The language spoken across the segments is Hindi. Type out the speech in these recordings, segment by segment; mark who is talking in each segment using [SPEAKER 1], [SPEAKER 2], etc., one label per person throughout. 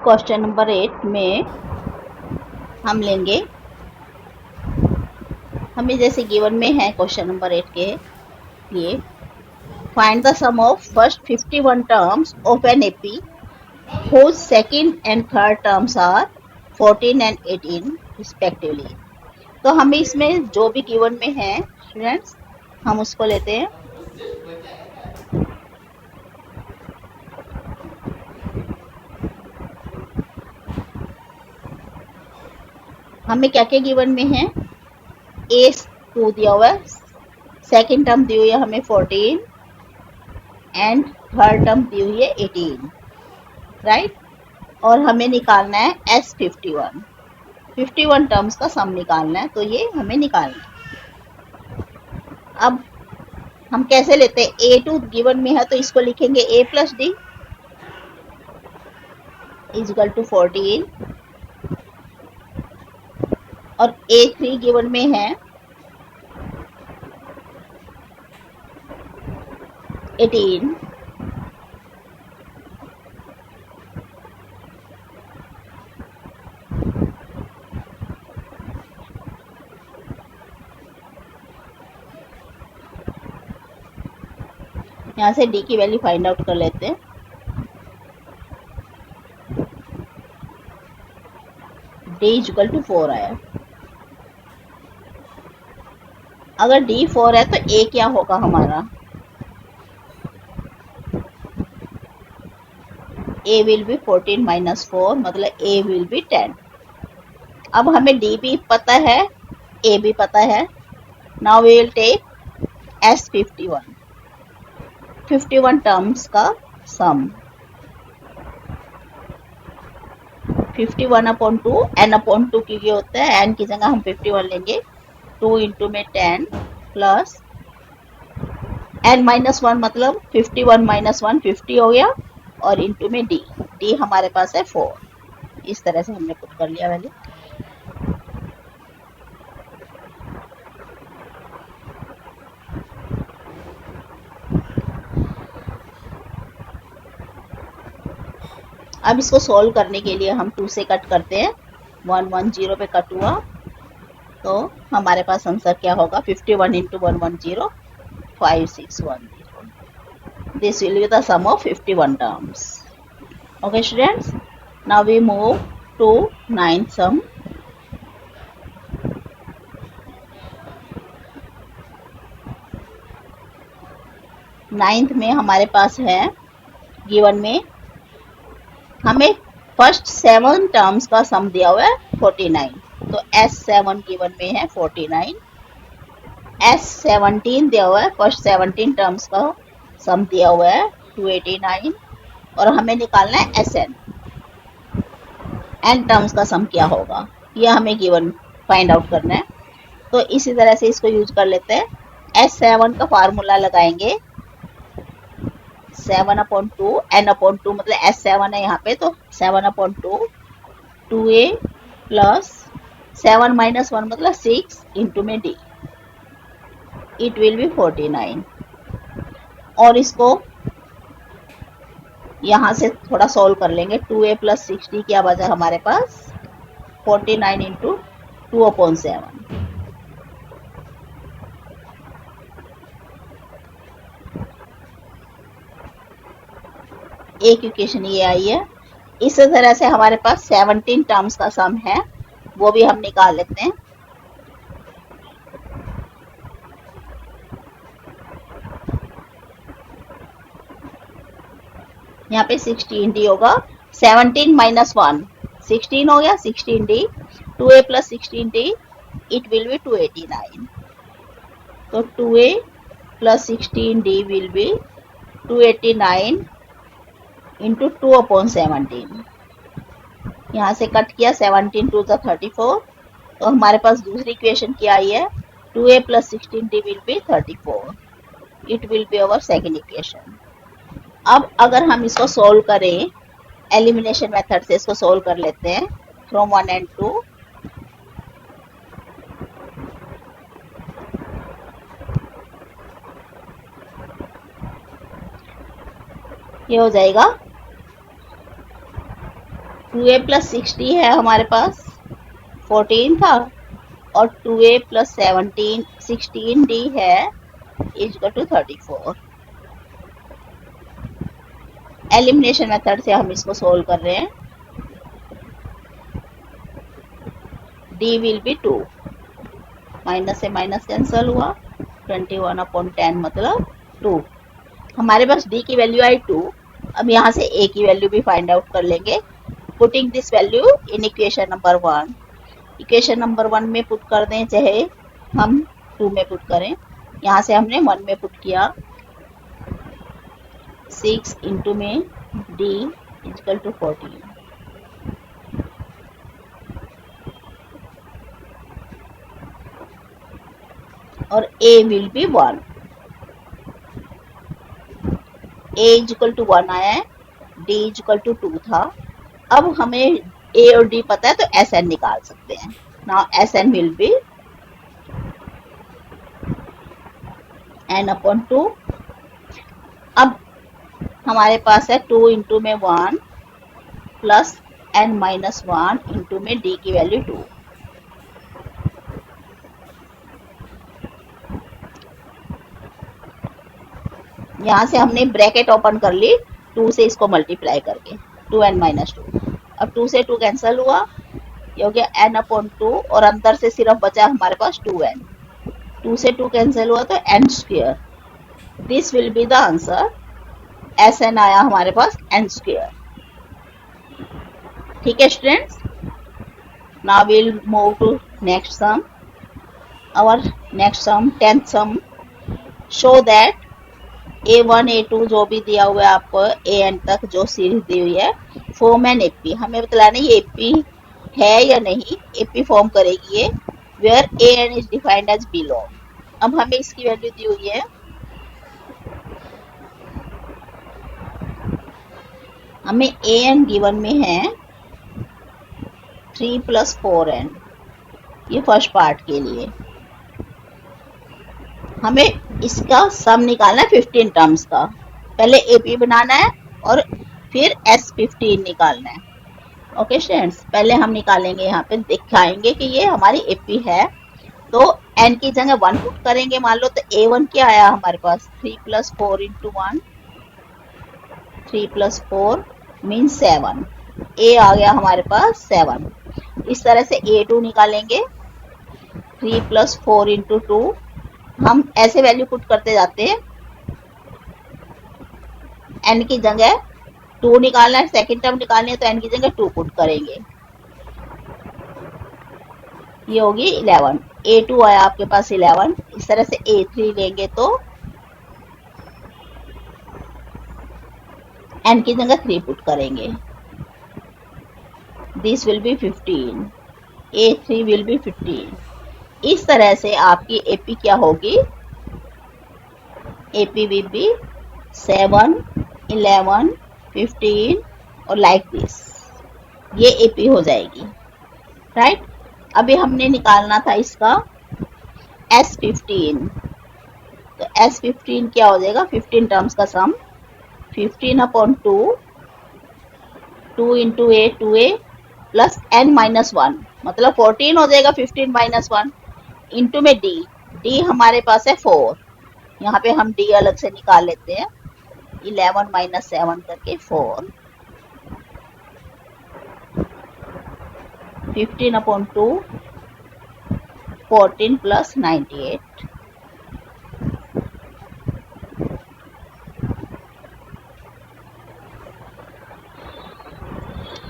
[SPEAKER 1] क्वेश्चन नंबर 8 में हम लेंगे, हमें जैसे गिवन में है क्वेश्चन नंबर 8 के लिए, find the sum of first 51 terms of an AP whose second and third terms are 14 and 18 respectively। तो हमें इसमें जो भी गिवन में है स्टूडेंट्स, हम उसको लेते हैं। हमें क्या क्या गिवन में है, ए 2 दिया हुआ है, सेकेंड टर्म दी हुई है हमें 14 एंड थर्ड टर्म दी हुई है 18, राइट। और हमें निकालना है एस 51 टर्म्स का सम निकालना है, तो ये हमें निकालना है। अब हम कैसे लेते हैं, ए 2 गिवन में है तो इसको लिखेंगे ए प्लस डी इजिकल टू 14, और ए 3 गिवन में है 18, यहाँ से डी की वैल्यू फाइंड आउट कर लेते हैं। डी इक्वल टू 4 आया। अगर डी 4 है तो ए क्या होगा हमारा, ए विल बी 14 माइनस 4, मतलब ए विल बी 10। अब हमें डी भी पता है, ए भी पता है। Now we will take S 51 terms का सम, 51 अपॉन 2 एन अपॉन 2 क्योंकि होता है, एन की जगह हम 51 लेंगे। 2 इंटू में 10 प्लस एन माइनस 1, मतलब 51 माइनस 1 50 हो गया, और इंटू में डी हमारे पास है 4। इस तरह से हमने पुट कर लिया वैल्यू। अब इसको सॉल्व करने के लिए हम 2 से कट करते हैं, 110 पे कट हुआ, तो हमारे पास आंसर क्या होगा, 51 into 110 5610। This will be the sum of 51 terms. Okay students, now we move to 9th sum. Ninth में हमारे पास है गिवन में, हमें फर्स्ट 7 टर्म्स का सम दिया हुआ है 49, तो S7 गिवन में है 49, S17 दिया हुआ है, फर्स्ट 17 टर्म्स का सम दिया हुआ है 289, और हमें निकालना है SN, N टर्म्स का सम क्या होगा, यह हमें गिवन फाइंड आउट करना है। तो इसी तरह से इसको यूज कर लेते हैं। S7 का फार्मूला लगाएंगे 7 अपॉन 2 एन अपॉन 2, मतलब S7 है यहाँ पे, तो 7 अपॉन 2 2a प्लस 7 माइनस 1 मतलब 6 इंटू में डी, इट विल बी 49। और इसको यहाँ से थोड़ा सॉल्व कर लेंगे, 2a प्लस 60 क्या बचा हमारे पास, 49 इंटू 2 अपॉन 7। एक इक्वेशन ये आई है। इस तरह से हमारे पास 17 टर्म्स का सम है, वो भी हम निकाल लेते हैं। यहाँ पे 16d होगा, 17 माइनस 1 16 हो गया, 16d 2a plus 16d, it will be 289। तो 2a plus 16d will be 289 into 2 upon 17। यहाँ से कट किया, 17 टू द 34, तो हमारे पास दूसरी इक्वेशन क्या आई है, 2a plus 16d will be 34, it will be our second equation. अब अगर हम इसको सोल्व करें, एलिमिनेशन मेथड से इसको सोल्व कर लेते हैं, फ्रॉम 1 एंड 2, ये हो जाएगा 2a प्लस 60 है हमारे पास, 14 था, और 2a प्लस 17 16d है इक्वल टू 34। एलिमिनेशन मेथड से हम इसको सोल्व कर रहे हैं। d विल बी 2, माइनस से माइनस कैंसल हुआ, 21/10 मतलब 2। हमारे पास d की वैल्यू आई 2। अब यहाँ से a की वैल्यू भी फाइंड आउट कर लेंगे, putting this value in equation number 1। Equation number 1 में पुट कर दें, चाहे हम 2 में पुट करें। यहाँ से हमने 1 में पुट किया, 6 इंटू में d इक्वल टू 14, और a will be 1। a equal to 1 आया है, d इक्वल टू 2 था। अब हमें a और d पता है तो Sn निकाल सकते हैं। Now Sn will be n/2। अब हमारे पास है 2 इंटू में 1 प्लस n-1 इंटू में d की वैल्यू 2। यहाँ से हमने ब्रैकेट ओपन कर ली 2 से इसको मल्टीप्लाई करके, 2n-2। अब 2 से 2 कैंसिल हुआ, ये हो गया n/2, और अंदर से सिर्फ बचा हमारे पास 2n। 2 से 2 कैंसिल हुआ तो n²। This will be the answer. Sn आया हमारे पास n²। ठीक है students, now will move to next sum. Our next sum, 10th sum, show that A1 A2 जो भी दिया हुआ है आपको, AN तक जो सीरीज दी हुई है, फॉर्म एन AP। हमें बतलाना ये AP है या नहीं, AP फॉर्म करेगी ये, where AN is defined as below. अब हमें इसकी वैल्यू दी हुई है, हमें AN गिवन में है 3 + 4n, ये फर्स्ट पार्ट के लिए। हमें इसका सम निकालना है 15 टर्म्स का। पहले AP बनाना है और फिर S15 निकालना है। ओके स्टूडेंट्स, पहले हम निकालेंगे, यहाँ पे दिखाएंगे कि ये हमारी AP है। तो n की जगह 1 पुट करेंगे, मान लो, तो A1 क्या आया हमारे पास, 3 + 4 इंटू 1, 3 + 4 मीन 7। A आ गया हमारे पास 7। इस तरह से A2 निकालेंगे, 3 + 4 इंटू 2। हम ऐसे वैल्यू पुट करते जाते हैं, n की जगह 2 निकालना है, सेकेंड टर्म निकालनी है तो n की जगह 2 पुट करेंगे, ये होगी 11। A2 आया आपके पास 11। इस तरह से A3 लेंगे तो n की जगह 3 पुट करेंगे, this will B 15, A3 will be 15। इस तरह से आपकी AP क्या होगी, AP विल बी 7, 11, 15 और लाइक दिस, ये AP हो जाएगी, राइट। अभी हमने निकालना था इसका S15। तो S15 क्या हो जाएगा, 15 टर्म्स का सम, 15/2, 2 into A 2A plus n-1 मतलब 14 हो जाएगा, 15 - 1 इंटू में D हमारे पास है 4। यहाँ पे हम D अलग से निकाल लेते हैं, 11 - 7 करके 4, 15/2, 14 प्लस 98।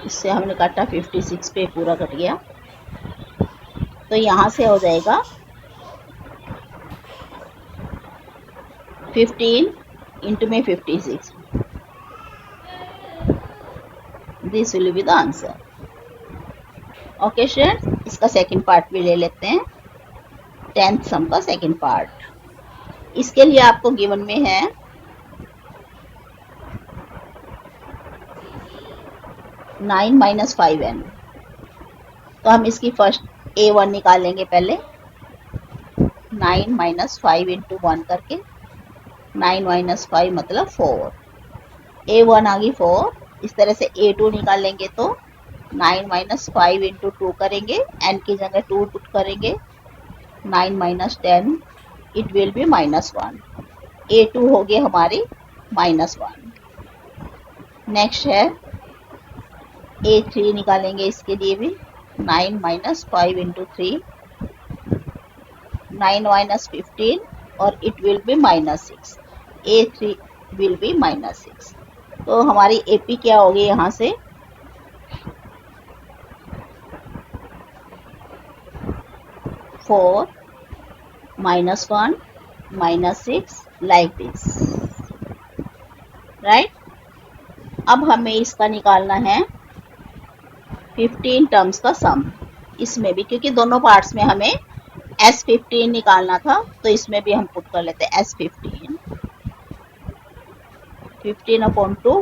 [SPEAKER 1] इससे हमने काटा 56 पे पूरा कट गया, तो यहाँ से हो जाएगा 15 इंटू में 56, this will be the answer. Okay students, इसका सेकंड पार्ट भी ले लेते हैं, 10th सम का सेकंड पार्ट। इसके लिए आपको गिवन में है 9 - 5n। तो हम इसकी फर्स्ट A1 निकालेंगे पहले, 9 - 5 इंटू 1 करके, 9 - 5 मतलब 4, A1 आ गई 4। इस तरह से A2 निकालेंगे तो 9 माइनस 5 इंटू 2 करेंगे, n की जगह 2 पुट करेंगे, 9 minus 10 it will be -1। A2 हो गए हमारी -1। नेक्स्ट है A3 निकालेंगे, इसके लिए भी 9 माइनस 5 इंटू 3, 9 माइनस 15 और it will be -6। A3 will be -6। तो हमारी AP क्या होगी यहाँ से 4 -1 -6 लाइक दिस, राइट। अब हमें इसका निकालना है 15 टर्म्स का सम। इसमें भी क्योंकि दोनों पार्ट्स में हमें S15 निकालना था, तो इसमें भी हम पुट कर लेते हैं S15। 15/2,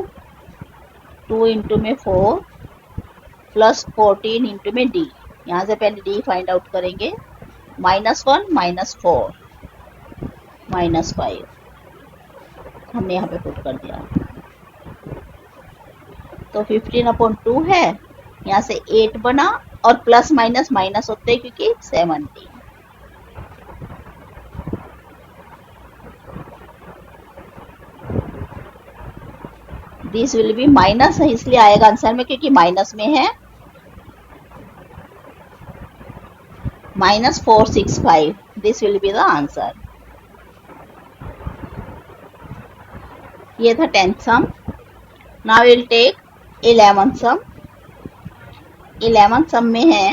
[SPEAKER 1] 2 इंटू में 4 प्लस 14 इंटू में D। यहाँ से पहले D फाइंड आउट करेंगे, -1 -4 -5 हमने यहाँ पे पुट कर दिया। तो 15/2 है, यहाँ से 8 बना और प्लस माइनस माइनस होते हैं क्योंकि 17। दिस विल बी माइनस है, इसलिए आएगा आंसर में क्योंकि माइनस में है, -465। This will be the answer. ये था 10th sum. Now will take 11th sum. 11th sum में है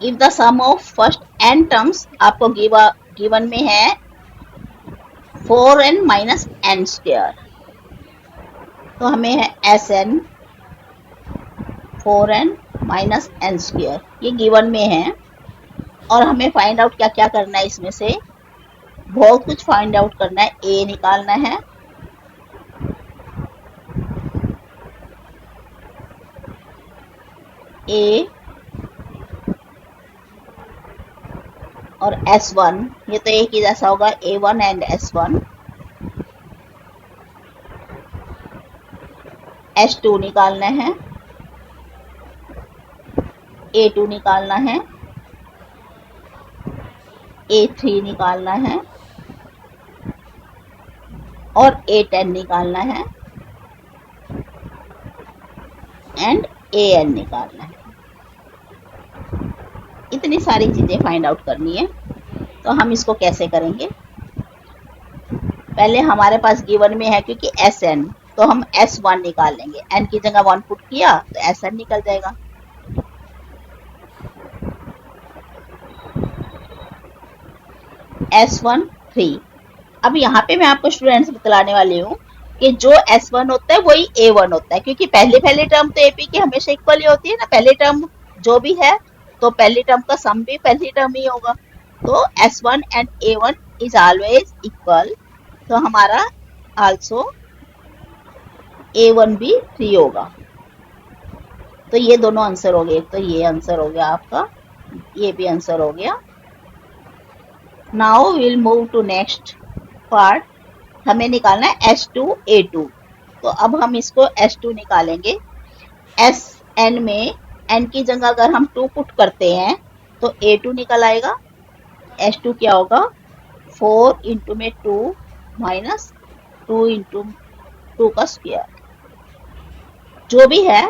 [SPEAKER 1] if the sum of first n terms, आपको गिवन में है 4n माइनस n स्क्वायर, तो हमें है Sn 4n minus n square, ये गिवन में है। और हमें फाइंड आउट क्या क्या करना है, इसमें से बहुत कुछ फाइंड आउट करना है। A निकालना है, A और S1, ये तो एक ही जैसा होगा, A1 एंड S1। S2 निकालना है, A2 निकालना है, A3 निकालना है और A10 निकालना है एंड AN निकालना है। इतनी सारी चीजें फाइंड आउट करनी है। तो हम इसको कैसे करेंगे, पहले हमारे पास गिवन में है क्योंकि Sn, तो हम S1 निकाल लेंगे। n की जगह 1 पुट किया तो Sn निकल जाएगा। S1 3। अब यहाँ पे मैं आपको स्टूडेंट्स बतलाने वाली हूँ कि जो S1 होता है वही A1 होता है, क्योंकि पहली टर्म तो AP की हमेशा इक्वल ही होती है ना। पहली टर्म जो भी है तो पहली टर्म का सम भी पहली टर्म ही होगा। तो S1 and A1 is always equal, तो हमारा आल्सो A1 भी 3 होगा। तो ये दोनों आंसर हो गए, तो ये आंसर हो गया आपका, ये भी आंसर हो गया। Now will move to next part. हमें निकालना है S2 A2। तो अब हम इसको S2 निकालेंगे। Sn में n की जगह अगर हम 2 पुट करते हैं तो A2 निकल आएगा। S2 क्या होगा 4 इंटू में 2 माइनस 2 इंटू 2 का स्क्वायर, जो भी है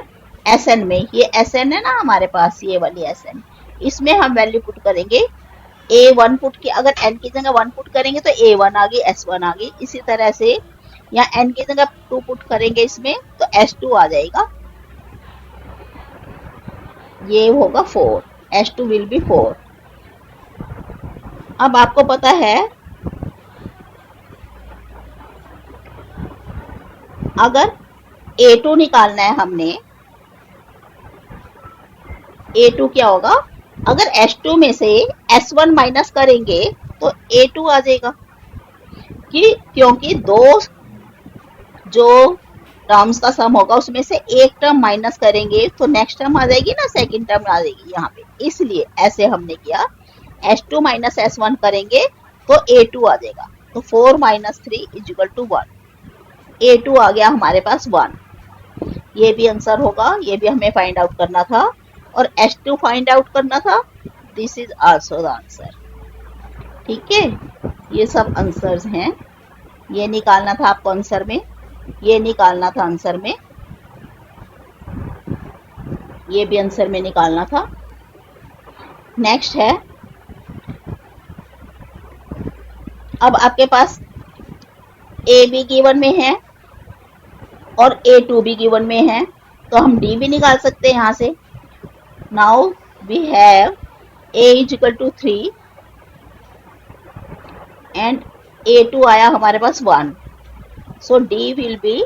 [SPEAKER 1] Sn में। ये Sn है ना हमारे पास, ये वाली Sn, इसमें हम वैल्यू पुट करेंगे। A1 पुट की, अगर n की जगह 1 पुट करेंगे तो A1 आ गई, S1 आ गई। इसी तरह से या n की जगह 2 पुट करेंगे इसमें तो S2 आ जाएगा, ये होगा 4। S2 will be 4। अब आपको पता है अगर A2 निकालना है हमने, A2 क्या होगा, अगर S2 में से S1 माइनस करेंगे तो A2 आ जाएगा, क्योंकि दो जो टर्म्स का सम होगा उसमें से एक टर्म माइनस करेंगे तो नेक्स्ट टर्म आ जाएगी ना, सेकंड टर्म आ जाएगी यहाँ पे। इसलिए ऐसे हमने किया, S2 माइनस S1 करेंगे तो A2 आ जाएगा। तो 4 minus 3 is equal to 1। A2 आ गया हमारे पास 1। ये भी आंसर होगा, ये भी हमें फाइंड आउट करना था, और H2 फाइंड आउट करना था। This is also the answer. ठीक है, ये सब आंसर्स हैं। ये निकालना था आपको आंसर में, ये निकालना था आंसर में, ये भी आंसर में निकालना था। नेक्स्ट है, अब आपके पास ए भी गिवन में है और A2 भी गिवन में है, तो हम D भी निकाल सकते हैं यहां से। Now we have A is equal to 3 and A2 आया हमारे पास 1, so D will be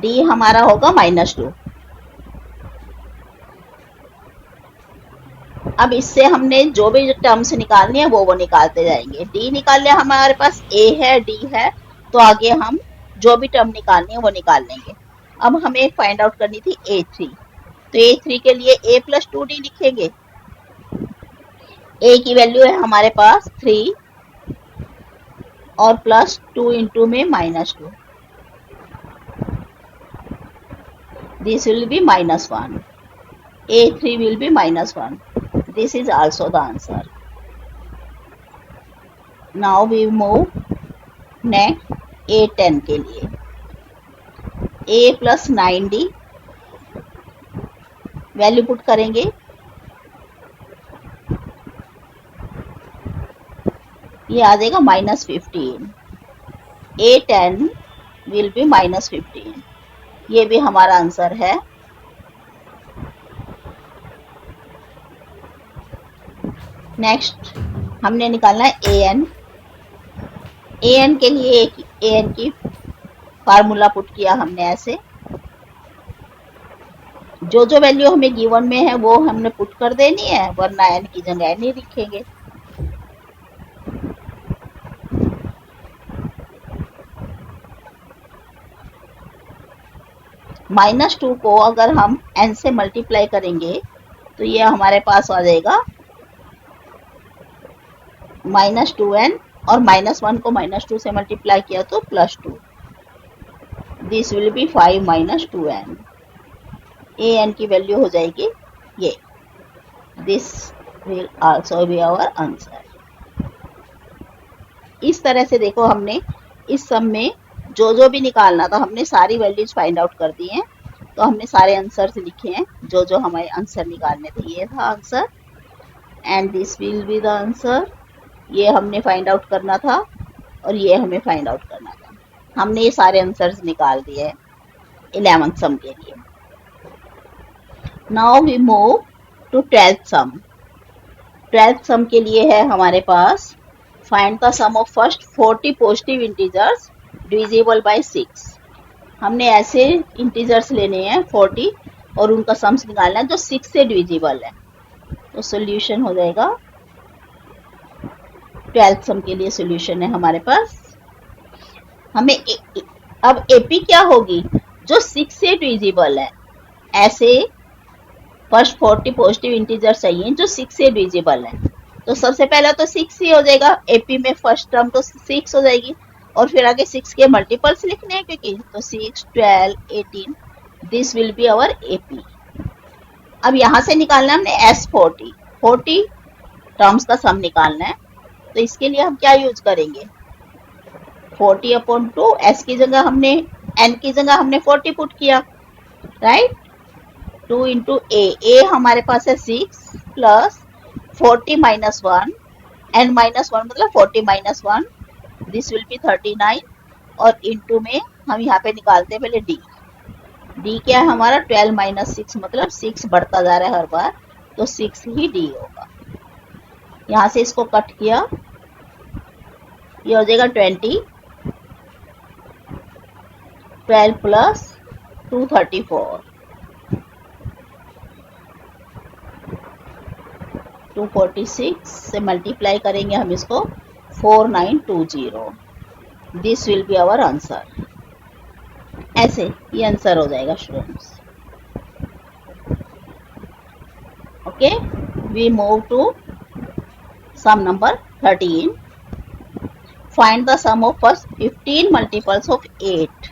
[SPEAKER 1] D हमारा होगा -2। अब इससे हमने जो भी टर्म्स निकालनी है वो निकालते जाएंगे। D निकाल लिया हमारे पास, A है, D है, तो आगे हम जो भी टर्म निकालनी है वो निकाल लेंगे। अब हमें फाइंड आउट करनी थी A3, तो A3 के लिए A प्लस 2D लिखेंगे। A की वैल्यू है हमारे पास 3 और प्लस 2 इंटू में -2, this will be -1। A3 will be -1. This is also the answer. Now we move next A10 के लिए। A plus 9D value put करेंगे, ये आ जाएगा -15। A10 will be -15, ये भी हमारा आंसर है। नेक्स्ट हमने निकालना है AN। AN के लिए AN की फार्मूला पुट किया हमने ऐसे, जो जो वैल्यू हमें गिवन में है वो हमने पुट कर देनी है, वरना N की जगह N ही लिखेंगे। -2 को अगर हम N से मल्टीप्लाई करेंगे तो ये हमारे पास आ जाएगा -2N, और -1 को -2 से मल्टीप्लाई किया तो +2। This will be 5 - 2N। AN की वैल्यू हो जाएगी ये। This will also be our answer. इस तरह से देखो, हमने इस सम में जो जो भी निकालना था हमने सारी वैल्यूज फाइंड आउट कर दी हैं, तो हमने सारे आंसर्स लिखे हैं जो जो हमारे आंसर निकालने थे। ये था answer and this will be the answer. ये हमने फाइंड आउट करना था और ये हमें फाइंड आउट करना था। हमने ये सारे आंसर्स निकाल दिए 11th सम के लिए। Now we move to 12th sum. 12th sum के लिए है हमारे पास find the sum of first 40 positive integers divisible by 6। हमने ऐसे इंटीजर्स लेने हैं 40 और उनका सम्स निकालना है जो 6 से डिविजिबल है। तो सॉल्यूशन हो जाएगा, 12th सम के लिए सॉल्यूशन है हमारे पास। हमें अब एपी क्या होगी, जो 6 से डिविजिबल है। ऐसे फर्स्ट 40 पॉजिटिव इंटीजर चाहिए जो 6 से डिविजिबल है, तो सबसे पहला तो 6 ही हो जाएगा। एपी में फर्स्ट टर्म तो 6 हो जाएगी, और फिर आगे 6 के मल्टीपल्स लिखने हैं क्योंकि, तो 6, 12, 18, this will be our AP. अब यहां से निकालना है हमने S40, 40 टर्म्स का सम निकालना है, तो इसके लिए हम क्या यूज करेंगे, 40/2। S की जगह हमने, N की जगह हमने 40 पुट किया, राइट। 2 इंटू A हमारे पास है 6 प्लस 40 - 1, N - 1 मतलब 40 - 1, दिस विल बी 39, और इंटू में हम यहाँ पे निकालते हैं पहले D क्या है हमारा, 12 - 6 मतलब 6 बढ़ता जा रहा है हर बार, तो 6 ही D होगा। यहाँ से इसको कट किया, ये हो जाएगा 20, 12 प्लस 2 34, 246 से मल्टीप्लाई करेंगे हम इसको 4920, this will be our answer. ऐसे ये आंसर हो जाएगा students. Okay, we move to sum number 13. Find the sum of first 15 multiples of 8.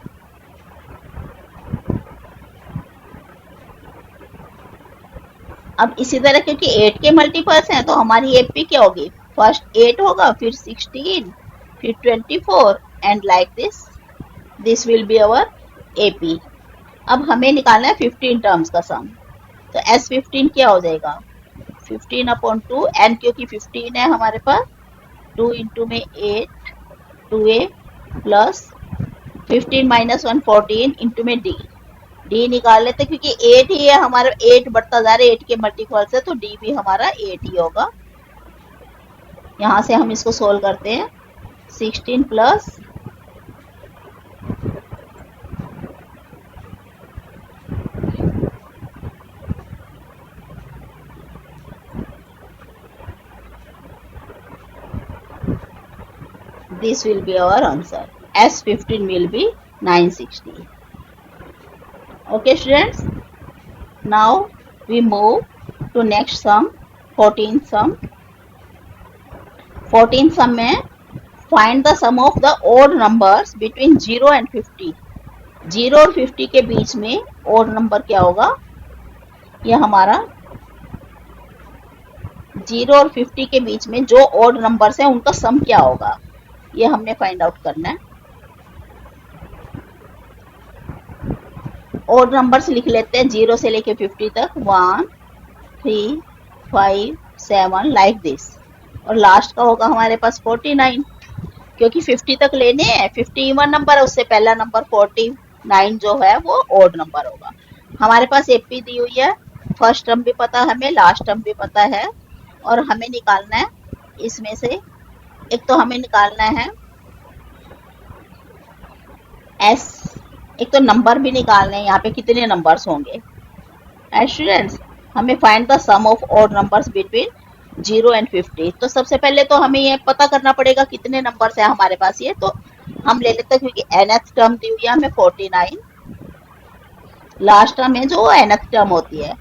[SPEAKER 1] अब इसी तरह क्योंकि 8 के मल्टीपल्स हैं तो हमारी एपी क्या होगी, फर्स्ट 8 होगा, फिर 16, फिर 24 and like this will be our AP. अब हमें निकालना है 15 टर्म्स का सम. तो S15 क्या हो जाएगा, 15/2 एन क्योंकि 15 है हमारे पास, 2 इंटू में 8 2a प्लस 15 माइनस 1 14 इंटू में डी निकाल लेते क्योंकि 8 ही है हमारा, 8 बढ़ता जा रहा है 8 के मल्टीपल से, तो डी भी हमारा 8 ही होगा. यहां से हम इसको सोल्व करते हैं. 16 plus this will be our answer. S15 will be 960. Okay students, now we move to next sum, 14th sum. 14th sum में find the sum of the odd numbers between 0 and 50. 0 और 50 के बीच में odd number क्या होगा, यह हमारा 0 और 50 के बीच में जो odd numbers हैं उनका sum क्या होगा, ये हमने फाइंड आउट करना है. ओड नंबर्स लिख लेते हैं 0 से लेके 50 तक, 1 3 5 7 लाइक दिस. और लास्ट का होगा हमारे पास 49 क्योंकि 50 तक लेने हैं. 50 इवन नंबर है, उससे पहला नंबर 49 जो है वो ओड नंबर होगा. हमारे पास एपी दी हुई है, फर्स्ट टर्म भी पता है हमें, लास्ट टर्म भी पता है, और हमें निकालना है इसमें से एक तो हमें निकालना है एस, एक तो नंबर भी निकालना है, यहाँ पे कितने नंबर्स होंगे. स्टूडेंट्स, हमें find the sum of odd numbers between 0 and 50. तो सबसे पहले तो हमें ये पता करना पड़ेगा कितने नंबर्स है हमारे पास. ये तो हम ले लेते हैं क्योंकि nth टर्म दी हुई है हमें 49, लास्ट टर्म है जो nth टर्म होती है.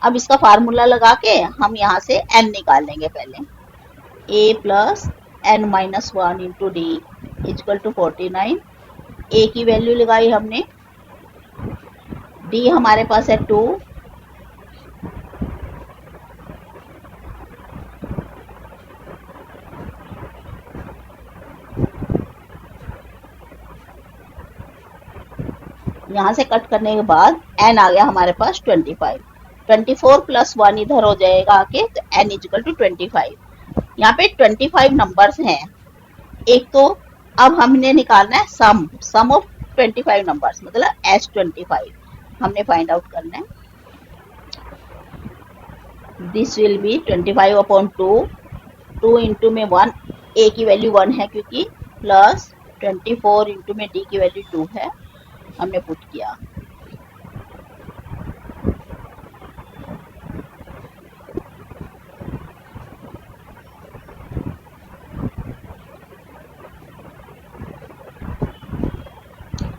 [SPEAKER 1] अब इसका फार्मूला लगा के हम यहाँ से n निकाल लेंगे. पहले a plus n minus 1 into D equal to 49. a की वैल्यू लगाई हमने, d हमारे पास है 2, यहाँ से कट करने के बाद n आ गया हमारे पास 25. 24 प्लस 1 इधर हो जाएगा आके, तो n इक्वल टू 25. यहाँ पे 25 नंबर्स हैं. एक तो अब हमने निकालना है सम ऑफ 25 नंबर्स, मतलब S25 हमने फाइंड आउट करना है. दिस विल बी 25/2, 2 इंटू में 1, a की वैल्यू 1 है क्योंकि, प्लस 24 इंटू में d की वैल्यू 2 है, हमने पुट किया.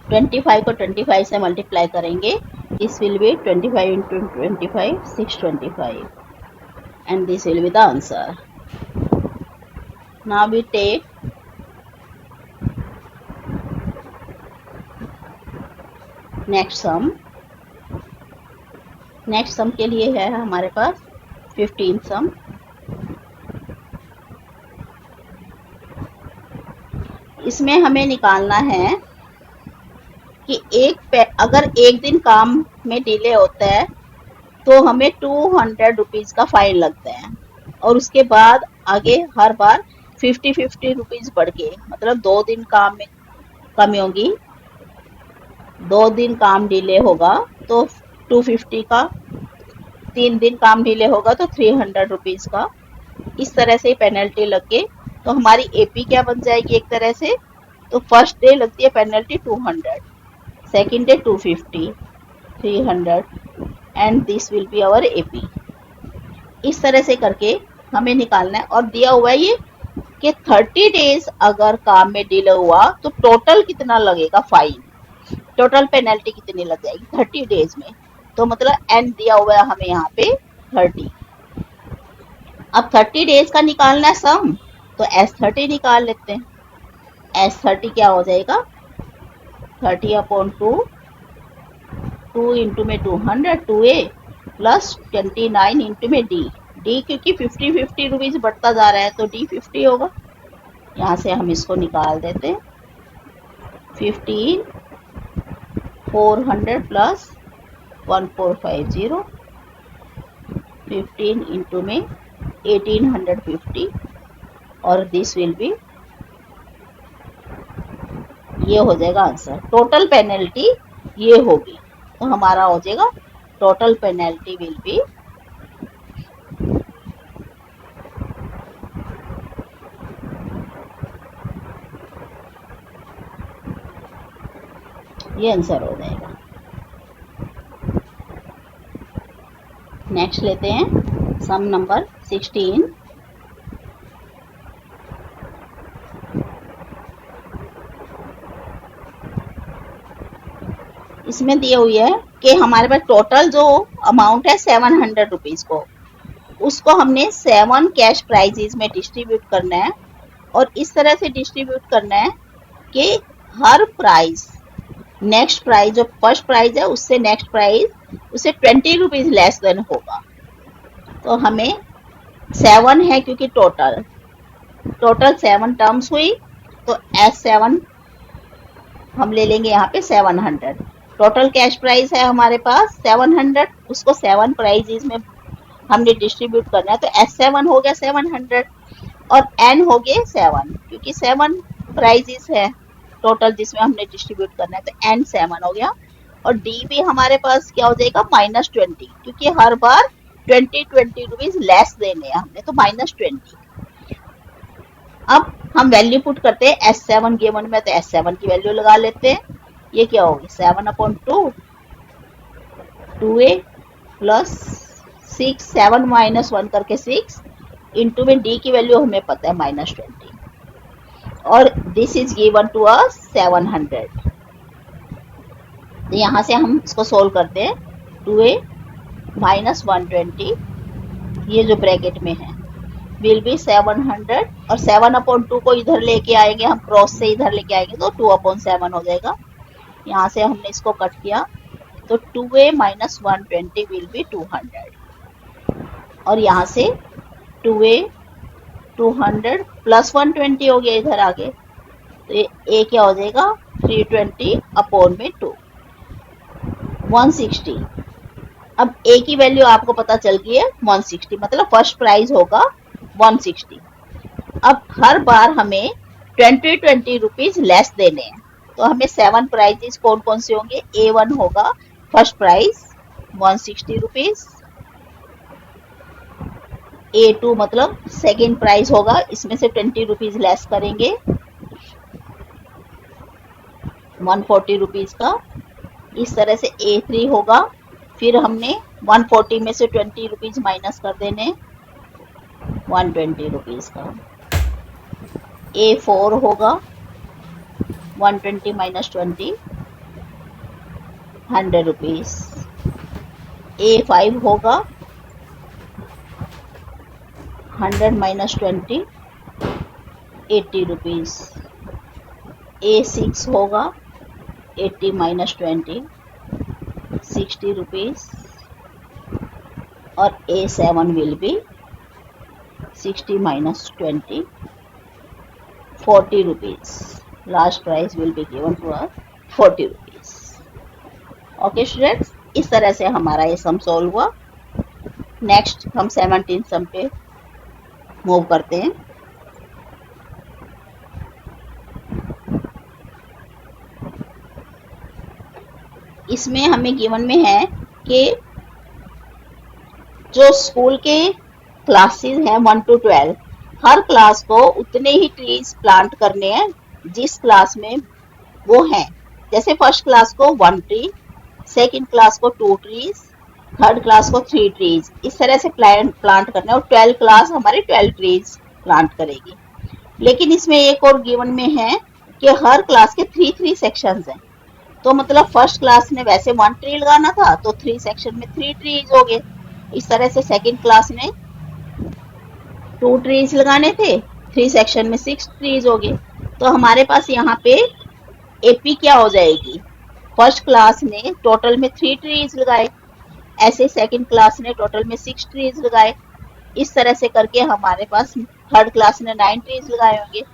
[SPEAKER 1] ट्वेंटी 25 को 25 से मल्टीप्लाई करेंगे, this will B 25 into 25 625 and this will be the answer. Now we take next sum. Next sum के लिए है हमारे पास 15 सम. इसमें हमें निकालना है कि अगर एक दिन काम में डिले होता है तो हमें 200 रुपीज का फाइन लगता है, और उसके बाद आगे हर बार 50 रुपीज बढ़ के, मतलब 2 दिन काम में कमी होगी, 2 दिन काम डिले होगा तो 250 का, 3 दिन काम डिले होगा तो 300 रुपीज का. इस तरह से पेनल्टी लग के तो हमारी एपी क्या बन जाएगी एक तरह से. तो फर्स्ट डे लगती है penalty 200, second day 250, 300 and this will be our AP. इस तरह से करके हमें निकालना है. और दिया हुआ है ये कि 30 डेज अगर काम में डिले हुआ तो टोटल कितना लगेगा फाइन, टोटल पेनल्टी कितनी लग जाएगी 30 डेज में. तो मतलब एंड दिया हुआ है हमें यहाँ पे 30. अब 30 डेज का निकालना है सम, तो S30 निकाल लेते हैं। S30 क्या हो जाएगा, 30/2, 2 इंटू में 200 2a प्लस 29 इंटू में डी क्योंकि 50 रुपीज बढ़ता जा रहा है तो डी 50 होगा। यहाँ से हम इसको निकाल देते हैं। 15 400 प्लस 1450, 15 इंटू में 1850 और दिस विल बी, ये हो जाएगा आंसर। टोटल पेनल्टी ये होगी, तो हमारा हो जाएगा टोटल पेनल्टी विल बी ये आंसर हो जाएगा। नेक्स्ट लेते हैं सम नंबर 16। इसमें दिए हुई है कि हमारे पास टोटल जो अमाउंट है 700 रुपीज को, उसको हमने 7 कैश प्राइजेज में डिस्ट्रीब्यूट करना है और इस तरह से डिस्ट्रीब्यूट करना है कि हर प्राइस, नेक्स्ट प्राइस जो फर्स्ट प्राइस है उससे नेक्स्ट प्राइस उसे 20 रुपीज लेस देन होगा। तो हमें 7 है क्योंकि टोटल 7 टर्म्स हुई, तो S7 हम ले लेंगे यहाँ पे 700। टोटल कैश प्राइस है हमारे पास 700, उसको 7 प्राइजेज में हमने डिस्ट्रीब्यूट करना है, तो S7 हो गया 700 और N हो गए 7 क्योंकि 7 प्राइजेस है टोटल जिसमें हमने डिस्ट्रीब्यूट करना है, तो N 7 हो गया। और D भी हमारे पास क्या हो जाएगा -20 क्योंकि हर बार 20 रुपीज लेस देने हैं हमने, तो -20। अब हम वैल्यू पुट करते हैं S7 गिवन में, तो S7 की वैल्यू लगा लेते हैं। ये क्या होगी 7/2 2a प्लस 6 7 माइनस 1 करके 6 इंटू में डी की वैल्यू हमें पता है -20 और this is given to us 700। तो यहाँ से हम इसको सोल्व करते हैं। 2a माइनस 120 ये जो ब्रैकेट में है विल बी 700 और 7/2 को इधर लेके आएंगे हम, क्रॉस से इधर लेके आएंगे तो 2/7 हो जाएगा। यहाँ से हमने इसको कट किया तो 2a माइनस 120 विल बी 200 और यहाँ से 2a 200 प्लस 120 हो गया इधर आगे, तो ये a क्या हो जाएगा 320/2 160। अब a की वैल्यू आपको पता चल गई है 160, मतलब फर्स्ट प्राइस होगा 160। अब हर बार हमें 20 रुपीज लेस देने हैं, तो हमें 7 प्राइजेस कौन कौन से होंगे। A1 होगा फर्स्ट प्राइस 160 रुपीज, A2 मतलब सेकेंड प्राइस होगा, इसमें से 20 रुपीज लेस करेंगे 140 रुपीज का। इस तरह से A3 होगा, फिर हमने 140 में से 20 रुपीज माइनस कर देने 120 रुपीज का। A4 होगा 120 माइनस 20 100 रुपीज। A5 होगा 100 माइनस 20 80 रुपीज। A6 होगा 80 माइनस 20 60 रुपीज और A7 will be 60 minus 20 40 rupees. Last price will be given to us 40 rupees. Okay students, इस तरह से हमारा ये सम सॉल्व हुआ। नेक्स्ट हम 17 सम पे मूव करते हैं। इसमें हमें गिवन में है कि जो स्कूल के क्लासेस हैं 1 to 12, हर क्लास को उतने ही ट्रीज प्लांट करने हैं जिस क्लास में वो हैं। जैसे फर्स्ट क्लास को 1 ट्री, सेकंड क्लास को 2 ट्रीज, थर्ड क्लास को 3 ट्रीज, इस तरह से प्लांट करना है और 12 क्लास हमारे 12 ट्रीज प्लांट करेगी। लेकिन इसमें एक और गिवन में है कि हर क्लास के 3 सेक्शंस हैं, तो मतलब फर्स्ट क्लास ने वैसे 1 ट्री लगाना था तो 3 सेक्शन में 3 ट्रीज हो गए। इस तरह से सेकंड क्लास ने 2 ट्रीज लगाने थे, 3 सेक्शन में 6 ट्रीज हो गए। तो हमारे पास यहाँ पे एपी क्या हो जाएगी, फर्स्ट क्लास ने टोटल में 3 ट्रीज लगाए, ऐसे सेकंड क्लास ने टोटल में 6 ट्रीज लगाए, इस तरह से करके हमारे पास थर्ड क्लास ने 9 ट्रीज लगाए होंगे,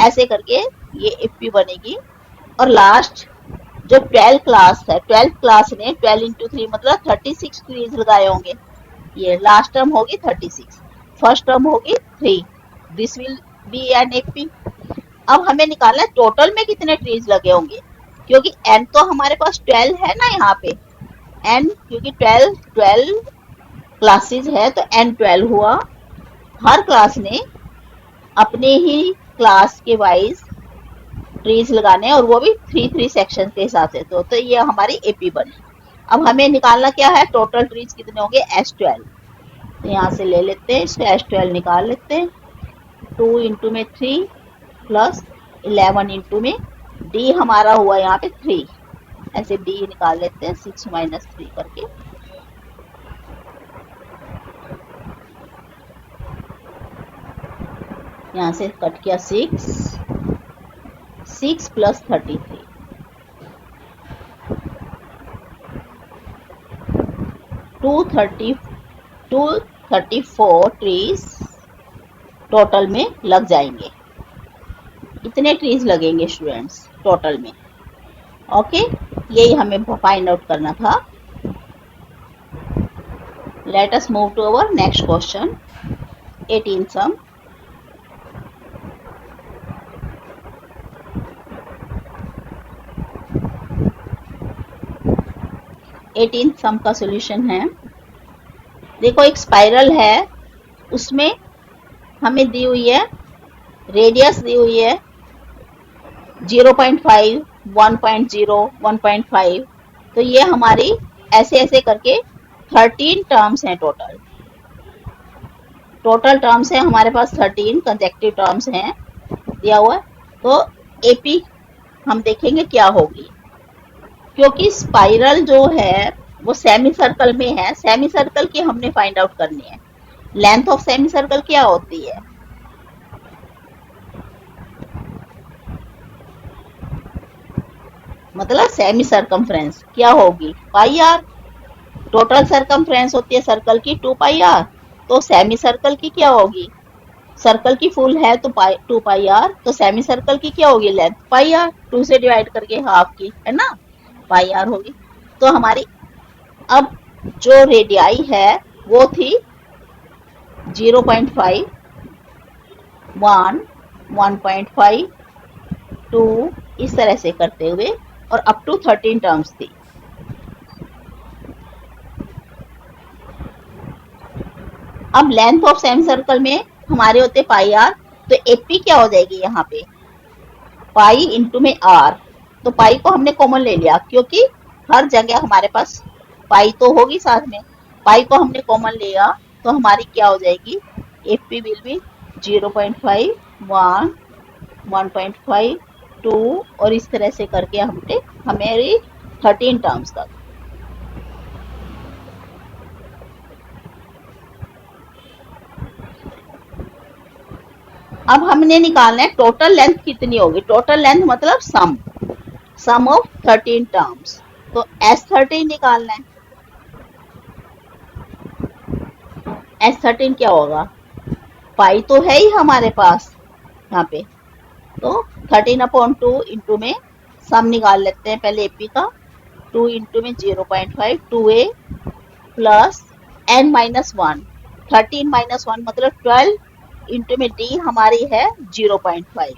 [SPEAKER 1] ऐसे करके ये एपी बनेगी। और लास्ट जो 12 क्लास है, 12 क्लास ने 12 इंटू 3 मतलब 36 ट्रीज लगाए होंगे, ये लास्ट टर्म होगी 36, फर्स्ट टर्म होगी 3, this will B an AP. अब हमें निकालना है टोटल में कितने ट्रीज लगे होंगे, क्योंकि एन तो हमारे पास 12 है ना यहाँ पे, एन क्योंकि 12 क्लासेस है तो एन 12 हुआ। हर क्लास ने अपने ही क्लास के वाइज ट्रीज लगाने और वो भी 3 सेक्शन के हिसाब से, तो ये हमारी एपी बनी। अब हमें निकालना क्या है, टोटल ट्रीज कितने होंगे, S12। तो यहाँ से ले लेते हैं इसको, S12 निकाल लेते हैं, 2 इंटू में 3 प्लस 11 इंटू में डी हमारा हुआ यहाँ पे 3, ऐसे डी निकाल लेते हैं 6 माइनस 3 करके। यहाँ से कट किया 6 प्लस 33, 234 ट्रीज टोटल में लग जाएंगे। इतने ट्रीज लगेंगे स्टूडेंट्स टोटल में, ओके, यही हमें फाइंड आउट करना था। Let us move to our next question, 18 sum. Sum का सॉल्यूशन है, देखो एक स्पाइरल है, उसमें हमें दी हुई है रेडियस दी हुई है 0.5, 1.0, 1.5, तो ये हमारी ऐसे ऐसे करके 13 टर्म्स हैं टोटल टर्म्स है हमारे पास 13 कंसेक्टिव टर्म्स हैं दिया हुआ है। तो एपी हम देखेंगे क्या होगी, क्योंकि स्पाइरल जो है वो सेमी सर्कल में है, सेमी सर्कल की हमने फाइंड आउट करनी है। लेंथ ऑफ सेमी सर्कल क्या होती है, मतलब सेमी सरकमफ्रेंस क्या होगी, पाई आर। टोटल सरकमफ्रेंस होती है सर्कल की 2 पाई आर, तो सेमी सर्कल की क्या होगी, सर्कल की फुल है तो 2 पाई आर, तो सेमी सर्कल की क्या होगी लेंथ, पाई आर, 2 से डिवाइड करके हाफ की है ना, पाई आर होगी। तो हमारी अब जो रेडियाई है वो थी 0.5, 1, 1.5, 2, इस तरह से करते हुए और अप टू 13 टर्म्स थी। अब लेंथ ऑफ सेमी सर्कल में हमारे होते पाई आर, तो एपी क्या हो जाएगी यहाँ पे, पाई इंटू में आर, तो पाई को हमने कॉमन ले लिया क्योंकि हर जगह हमारे पास पाई तो होगी साथ में, पाई को हमने कॉमन लिया तो हमारी क्या हो जाएगी, एपी विल बी 0.5, 1, 1.5, 2 और इस तरह से करके हमें 13 टर्म्स तक। अब हमने निकालना है टोटल लेंथ कितनी होगी, टोटल लेंथ मतलब सम ऑफ 13 टर्म्स, तो S13 निकालना है। S13 क्या होगा, पाई तो है ही हमारे पास यहाँ पे, तो 13/2 इंटू में सम निकाल लेते हैं पहले एपी का, 2 इंटू में 0.5, 2a plus n minus 1, 13 minus 1 मतलब 12 इंटू में डी हमारी है 0.5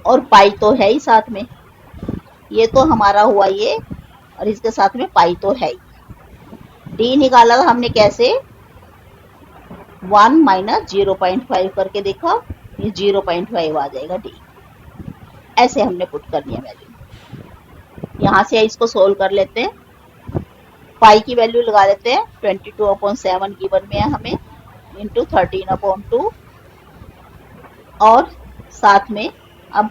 [SPEAKER 1] और पाई तो है ही साथ में, ये तो हमारा हुआ ये और इसके साथ में पाई तो है ही। डी निकाला था हमने कैसे, 1 माइनस 0.5 करके देखा, ये 0.5 आ जाएगा डी, ऐसे हमने पुट करनी है वैल्यू। यहाँ से इसको सोल्व कर लेते हैं, पाई की वैल्यू लगा देते हैं 22/7 गिवन में है हमें, इंटू 13/2 और साथ में अब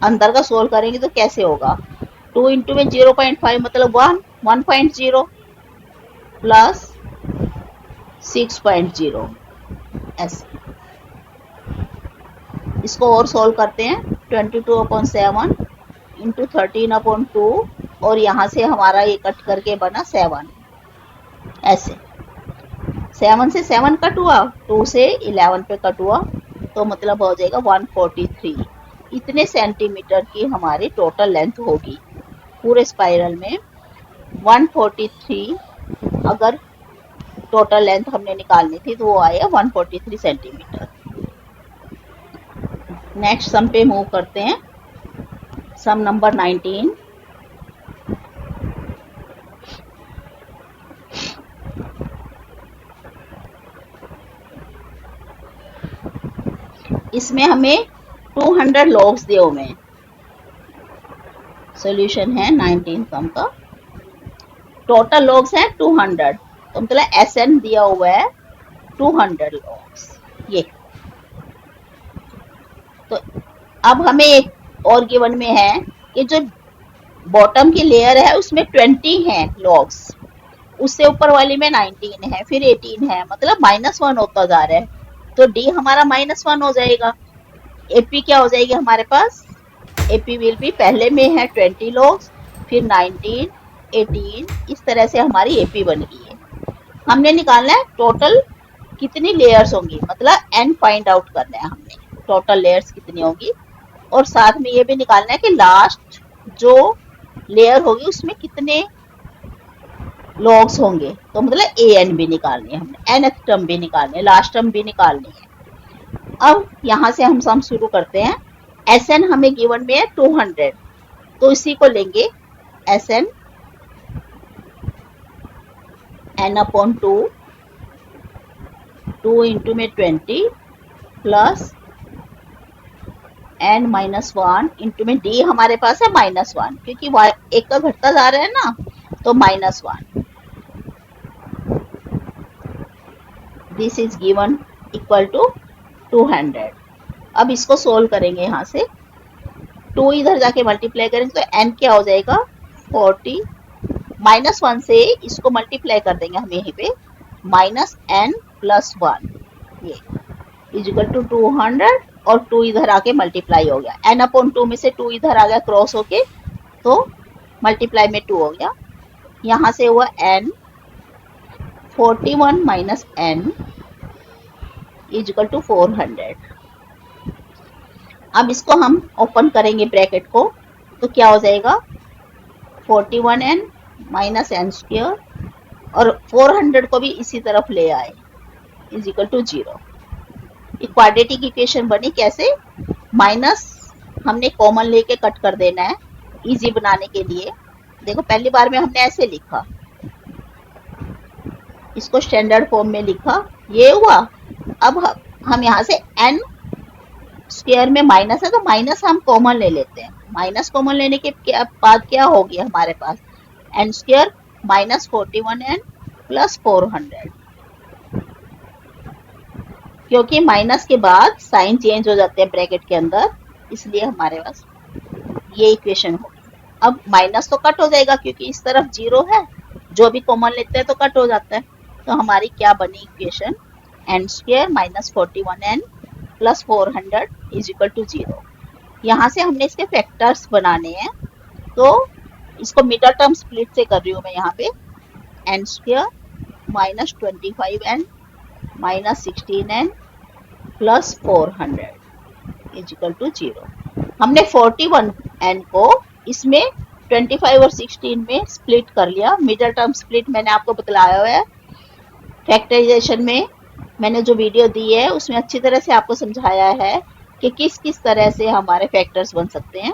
[SPEAKER 1] अंदर का सोल्व करेंगे तो कैसे होगा, 2 इंटू में 0.5 मतलब 1.0 प्लस 6.0 ऐसे। इसको और सोल्व करते हैं। 22/7 इंटू 13/2 और यहाँ से हमारा ये कट करके बना 7 ऐसे। 7 से 7 कट हुआ, 2 से 11 पे कट हुआ, तो मतलब हो जाएगा 143। इतने सेंटीमीटर की हमारी टोटल लेंथ होगी पूरे स्पाइरल में। 143 अगर टोटल लेंथ हमने निकालनी थी तो वो आया 143 सेंटीमीटर। नेक्स्ट सम पे मूव करते हैं। सम नंबर 19। इसमें हमें 200 लॉग्स दिए हुए हैं। सोल्यूशन है 19 सम का। टोटल लॉग्स है 200, तो मतलब SN दिया हुआ है 200 लॉग्स ये। तो अब हमें एक और गिवन में है कि जो बॉटम की लेयर है उसमें 20 है लॉग्स, उससे ऊपर वाली में 19 है, फिर 18 है, मतलब -1 होता जा रहा है। तो D हमारा -1 हो जाएगा। AP क्या हो जाएगी हमारे पास? AP विल भी पहले में है 20 लॉग्स, फिर 19, 18, इस तरह से हमारी AP बन गई है। हमने निकालना है टोटल कितनी लेयर्स होंगी, मतलब N फाइंड आउट करना है हमने, टोटल लेयर्स कितनी होंगी। और साथ में ये भी निकालना है कि लास्ट जो लेयर होगी उसमें कितने लॉग्स होंगे, तो मतलब AN भी निकालनी है हमने, nth टर्म भी निकालनी है, लास्ट टर्म भी निकालनी है। अब यहाँ से हम सम शुरू करते हैं। SN हमें गिवन में है 200, तो इसी को लेंगे SN N/2, 2 इंटू में 20 प्लस N-1 इंटू में D हमारे पास है -1, क्योंकि एक का घटता जा रहा है ना, तो -1। This is given equal to 200। अब इसको सोल्व करेंगे, यहाँ से 2 इधर जाके मल्टीप्लाई करेंगे तो N क्या हो जाएगा 40, -1 से इसको मल्टीप्लाई कर देंगे हम यहीं पे, -N+1 ये इक्वल टू 200, और 2 इधर आके मल्टीप्लाई हो गया, N/2 में से 2 इधर आ गया क्रॉस होके, तो मल्टीप्लाई में 2 हो गया। यहाँ से हुआ N 41 minus N equal to 400। अब इसको हम ओपन करेंगे ब्रैकेट को, तो क्या हो जाएगा 41N माइनस N², और 400 को भी इसी तरफ ले आए is equal to 0। Quadratic equation बनी कैसे? माइनस हमने कॉमन लेके कट कर देना है इजी बनाने के लिए। देखो पहली बार में हमने ऐसे लिखा, इसको स्टैंडर्ड फॉर्म में लिखा, ये हुआ। अब हम यहाँ से N स्क्वायर में माइनस है तो माइनस हम कॉमन ले लेते हैं। माइनस कॉमन लेने के बाद क्या होगी हमारे पास N² माइनस 41N प्लस 400, क्योंकि माइनस के बाद साइन चेंज हो जाते हैं ब्रैकेट के अंदर, इसलिए हमारे पास ये इक्वेशन होगी। अब माइनस तो कट हो जाएगा क्योंकि इस तरफ 0 है, जो भी कॉमन लेते हैं तो कट हो जाता है। तो हमारी क्या बनी equation? N² minus 41N plus 400 is equal to 0। यहाँ से हमने इसके फैक्टर्स बनाने हैं, तो इसको मिडल टर्म स्प्लिट से कर रही हूँ मैं यहाँ पे। N² minus 25N minus 16N plus 400 is equal to 0। हमने 41N को इसमें 25 और 16 में स्प्लिट कर लिया। मिडल टर्म स्प्लिट मैंने आपको बतलाया हुआ है फैक्टराइजेशन में, मैंने जो वीडियो दी है उसमें अच्छी तरह से आपको समझाया है कि किस किस तरह से हमारे फैक्टर्स बन सकते हैं।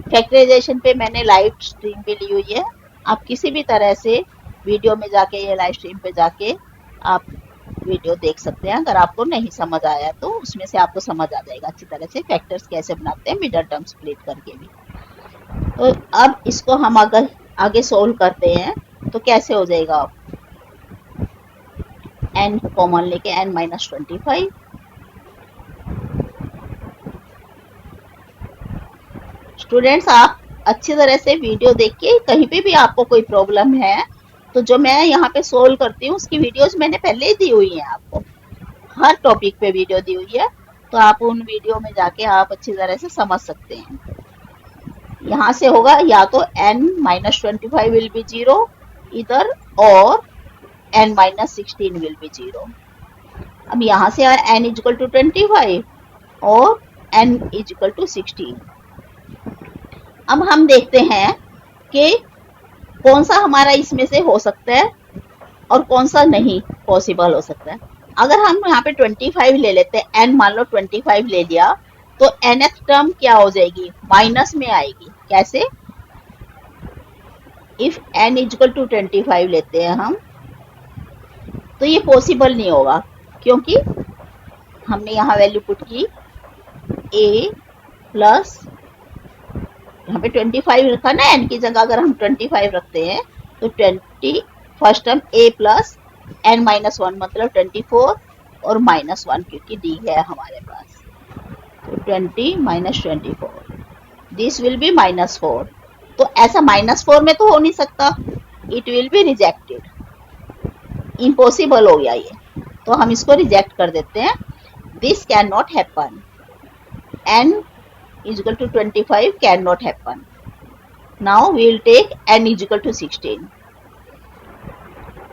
[SPEAKER 1] फैक्टराइजेशन पे मैंने लाइव स्ट्रीम भी ली हुई है, आप किसी भी तरह से वीडियो में जाके या लाइव स्ट्रीम पे जाके आप वीडियो देख सकते हैं। अगर आपको नहीं समझ आया तो उसमें से आपको समझ आ जाएगा अच्छी तरह से फैक्टर्स कैसे बनाते हैं मिडल टर्म स्प्लिट करके भी। तो अब इसको हम अगर आगे सोल्व करते हैं तो कैसे हो जाएगा? N कॉमन लेके N माइनस 25, स्टूडेंट्स आप अच्छी तरह से वीडियो देखिए, कहीं पे भी आपको कोई प्रॉब्लम है तो जो मैं यहाँ पे सोल्व करती हूँ उसकी वीडियोस मैंने पहले ही दी हुई हैं आपको, हर टॉपिक पे वीडियो दी हुई है, तो आप उन वीडियो में जाके आप अच्छी तरह से समझ सकते हैं। यहाँ से होगा या तो n माइनस 25 विल बी 0 इधर, और n माइनस 16 विल बी 0। अब यहाँ से आया n इज इक्वल टू 25 और n इज इक्वल टू 16। अब हम देखते हैं कि कौन सा हमारा इसमें से हो सकता है और कौन सा नहीं पॉसिबल हो सकता है। अगर हम यहाँ पे 25 ले लेते हैं, n मान लो 25 ले लिया, तो nth टर्म क्या हो जाएगी, माइनस में आएगी। कैसे, इफ n इक्वल टू 25 लेते हैं हम, तो ये पॉसिबल नहीं होगा, क्योंकि हमने यहाँ वैल्यू पुट की a प्लस, यहाँ पे 25 रखा ना, n की जगह अगर हम 25 रखते हैं तो 20 first term a plus n minus 1 मतलब 24 और माइनस 1 क्योंकि d है हमारे पास, तो 20 minus 24 this will B minus 4। तो ऐसा माइनस 4 में तो हो नहीं सकता, it will be rejected, impossible हो गया ये, तो हम इसको रिजेक्ट कर देते हैं। This can not happen, n is equal to 25 cannot happen. Now we will take n is equal to 16.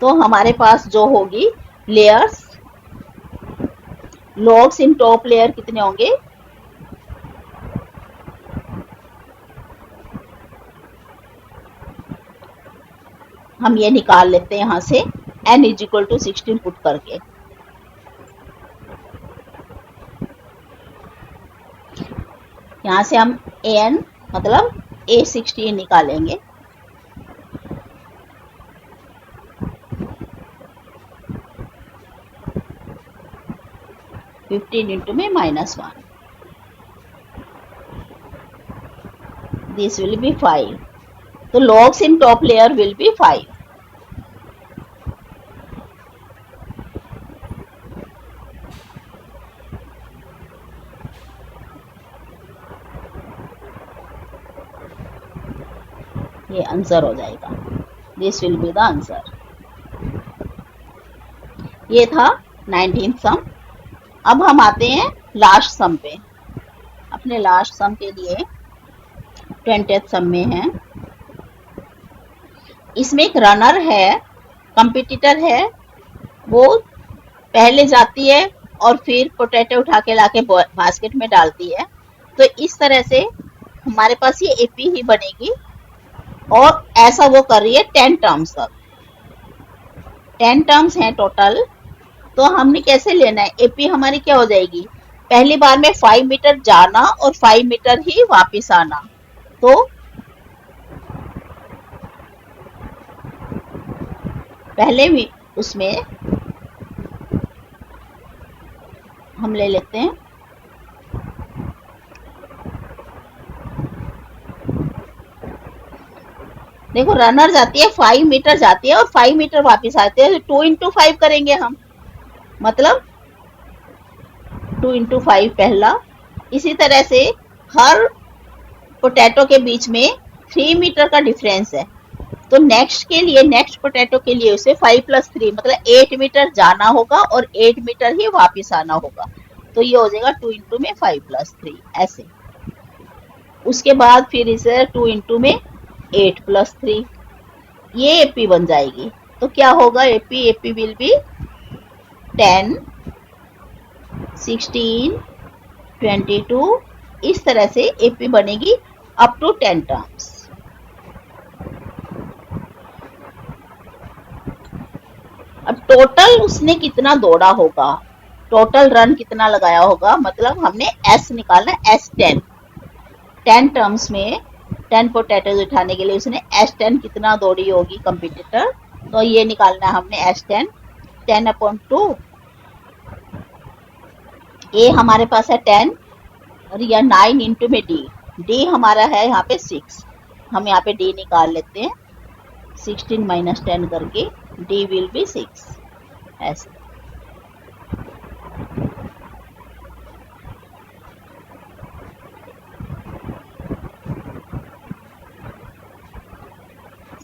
[SPEAKER 1] तो हमारे पास जो होगी लेयर्स, लॉग्स इन टॉप लेयर कितने होंगे, हम ये निकाल लेते हैं यहाँ से n is equal to 16 put करके। यहाँ से हम an मतलब a16 निकालेंगे। (15 into में -1), this will be 5, तो logs in top layer will be 5। ये आंसर हो जाएगा, this will be the answer. ये था 19th सम। अब हम आते हैं लास्ट सम पे। अपने लास्ट सम के लिए 20th सम में है, इसमें एक रनर है, कंपटीटर है, वो पहले जाती है और फिर पोटैटो उठा के लाके बास्केट में डालती है। तो इस तरह से हमारे पास ये एपी ही बनेगी, और ऐसा वो कर रही है 10 टर्म्स तक। 10 टर्म्स हैं टोटल, तो हमने कैसे लेना है, एपी हमारी क्या हो जाएगी, पहली बार में 5 मीटर जाना और 5 मीटर ही वापस आना। तो पहले भी उसमें हम ले लेते हैं देखो, रनर जाती है 5 मीटर जाती है और 5 मीटर वापस आते हैं, 2 into 5 करेंगे हम, मतलब 2 into 5 पहला। इसी तरह से हर पोटैटो के बीच में 3 मीटर का डिफरेंस है, तो नेक्स्ट के लिए, नेक्स्ट पोटैटो के लिए उसे 5 + 3 मतलब 8 मीटर जाना होगा और 8 मीटर ही वापस आना होगा। तो ये हो जाएगा 2 into में 5 + 3 ऐसे। उसके बाद फिर इसे 2 into में 8 + 3, ये एपी बन जाएगी। तो क्या होगा, एपी विल बी 10, 16, 22, इस तरह से एपी बनेगी अप टू 10 टर्म्स। अब टोटल उसने कितना दौड़ा होगा, टोटल रन कितना लगाया होगा, मतलब हमने एस निकालना, S10 10 टर्म्स में 10 पोटैटोज उठाने के लिए उसने S10 कितना दौड़ी होगी कंपटीटर, तो ये निकालना है हमने S10, 10/2, ए हमारे पास है 10 और यह 9 into में डी हमारा है यहाँ पे 6, हम यहाँ पे डी निकाल लेते हैं, 16 - 10 करके डी विल बी 6 ऐसे।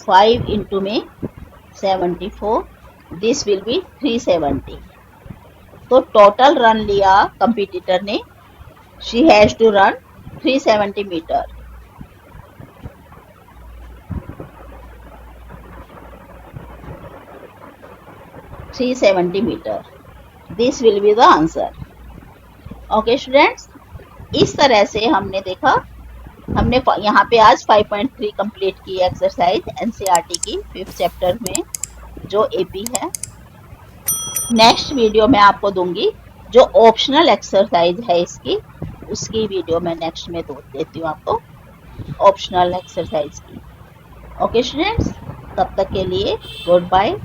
[SPEAKER 1] फाइव into में 74, दिस विल बी 370। तो टोटल रन लिया कंपटीटर ने, she has to run 370 metres. This will be the answer. Okay students, इस तरह से हमने देखा, हमने यहाँ पे आज 5.3 कंप्लीट की एक्सरसाइज एनसीईआरटी की 5th चैप्टर में जो एपी है। नेक्स्ट वीडियो मैं आपको दूंगी जो ऑप्शनल एक्सरसाइज है इसकी, उसकी वीडियो मैं नेक्स्ट में देती हूँ आपको, ऑप्शनल एक्सरसाइज की। ओके स्टूडेंट्स, तब तक के लिए गुड बाय।